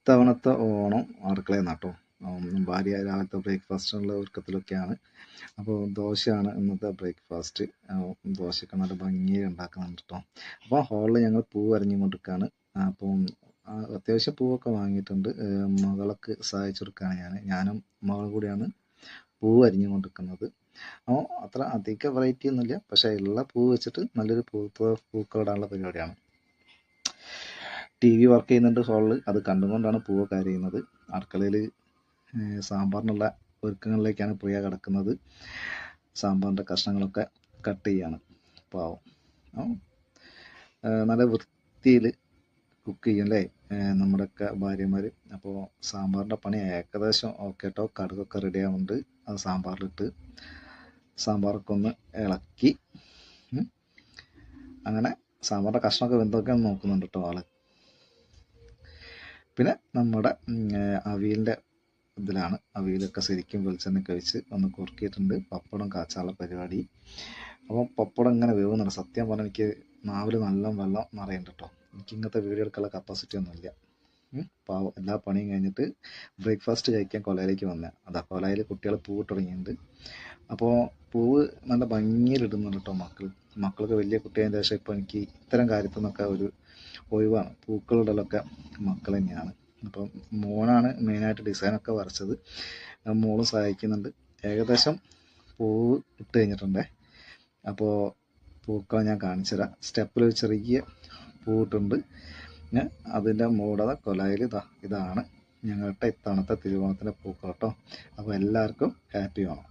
ഇത്തവണത്തെ ഓണം അടുക്കളയിൽ നട്ടോ. ഭാര്യ രാവിലത്തെ ബ്രേക്ക്ഫാസ്റ്റിനുള്ള ഒരുക്കത്തിലൊക്കെയാണ്. അപ്പോൾ ദോശയാണ് ഇന്നത്തെ ബ്രേക്ക്ഫാസ്റ്റ്. ദോശയൊക്കെ നല്ല ഭംഗിയിൽ ഉണ്ടാക്കുന്നുണ്ട് കേട്ടോ. അപ്പോൾ ഹാളിൽ ഞങ്ങൾ പൂവ് അരിഞ്ഞുകൊണ്ടിരിക്കുകയാണ്. അപ്പം അത്യാവശ്യം പൂവൊക്കെ വാങ്ങിയിട്ടുണ്ട്. മകൾക്ക് സഹായിച്ചു കൊടുക്കുകയാണ് ഞാനും മകളും കൂടിയാണ് പൂവ് അരിഞ്ഞുകൊണ്ടിരിക്കുന്നത്. അപ്പോൾ അത്ര അധിക വെറൈറ്റി ഒന്നുമില്ല, പക്ഷേ ഉള്ള പൂവ് വെച്ചിട്ട് നല്ലൊരു പൂക്കളിടാനുള്ള പരിപാടിയാണ്. TV വർക്ക് ചെയ്യുന്നുണ്ട് ഹാളിൽ, അത് കണ്ടുകൊണ്ടാണ് പൂവൊക്കെ അരിയുന്നത്. അടുക്കളയിൽ സാമ്പാറിനുള്ള ഒരുക്കങ്ങളിലേക്കാണ് പ്രിയ കിടക്കുന്നത്. സാമ്പാറിൻ്റെ കഷ്ണങ്ങളൊക്കെ കട്ട് ചെയ്യാണ് പാവം. നല്ല വൃത്തിയിൽ കുക്ക് ചെയ്യും അല്ലേ നമ്മുടെയൊക്കെ ഭാര്യമാർ. അപ്പോൾ സാമ്പാറിൻ്റെ പണി ഏകദേശം ഓക്കെ കേട്ടോ. കടുകൊക്കെ റെഡി ആവുന്നുണ്ട്. അത് സാമ്പാറിലിട്ട് സാമ്പാറൊക്കെ ഒന്ന് ഇളക്കി അങ്ങനെ സാമ്പാറിൻ്റെ കഷ്ണമൊക്കെ വെന്തൊക്കെ നോക്കുന്നുണ്ട് കേട്ടോ ആള്. പിന്നെ നമ്മുടെ അവിയലിൻ്റെ ഇതിലാണ്. അവിയലൊക്കെ ശരിക്കും വെളിച്ചെണ്ണയൊക്കെ ഒഴിച്ച് ഒന്ന് കുറുക്കിയിട്ടുണ്ട്. പപ്പടം കാച്ചാനുള്ള പരിപാടി. അപ്പോൾ പപ്പടം ഇങ്ങനെ വേവുന്നുണ്ട്. സത്യം പറഞ്ഞാൽ എനിക്ക് നാവിൽ നല്ല വെള്ളം നിറയുന്നുണ്ട് കേട്ടോ. എനിക്ക് ഇങ്ങനത്തെ വീഡിയോ എടുക്കാനുള്ള കപ്പാസിറ്റി ഒന്നുമില്ല. പാവം എല്ലാ പണിയും കഴിഞ്ഞിട്ട് ബ്രേക്ക്ഫാസ്റ്റ് കഴിക്കാൻ കൊലയിലേക്ക് വന്നത്. അതാ കൊലയിൽ കുട്ടികൾ പൂവ് തുടങ്ങിയിട്ടുണ്ട്. അപ്പോൾ പൂവ് നല്ല ഭംഗിയിൽ ഇടുന്നുണ്ട് കേട്ടോ മക്കൾക്ക്. വലിയ കുട്ടിയായതിന് ശേഷം ഇപ്പോൾ എനിക്ക് ഇത്തരം കാര്യത്തിൽ നിന്നൊക്കെ ഒരു ഒഴിവാണ്. പൂക്കളിടലൊക്കെ മക്കൾ തന്നെയാണ്. അപ്പം മോനാണ് മെയിനായിട്ട് ഡിസൈനൊക്കെ വരച്ചത്. മോളും സഹായിക്കുന്നുണ്ട്. ഏകദേശം പൂവ് ഇട്ട് കഴിഞ്ഞിട്ടുണ്ടേ. അപ്പോൾ പൂക്കളെ ഞാൻ കാണിച്ചു തരാം. സ്റ്റെപ്പിൽ ഒരു ചെറിയ പൂവിട്ടുണ്ട്. അതിൻ്റെ മൂടത കൊലയിൽ ഇതാണ് ഞങ്ങളുടെ ഇത്തവണത്തെ തിരുവോണത്തിൻ്റെ പൂക്കൾ കേട്ടോ. അപ്പോൾ എല്ലാവർക്കും ഹാപ്പി ഓണം.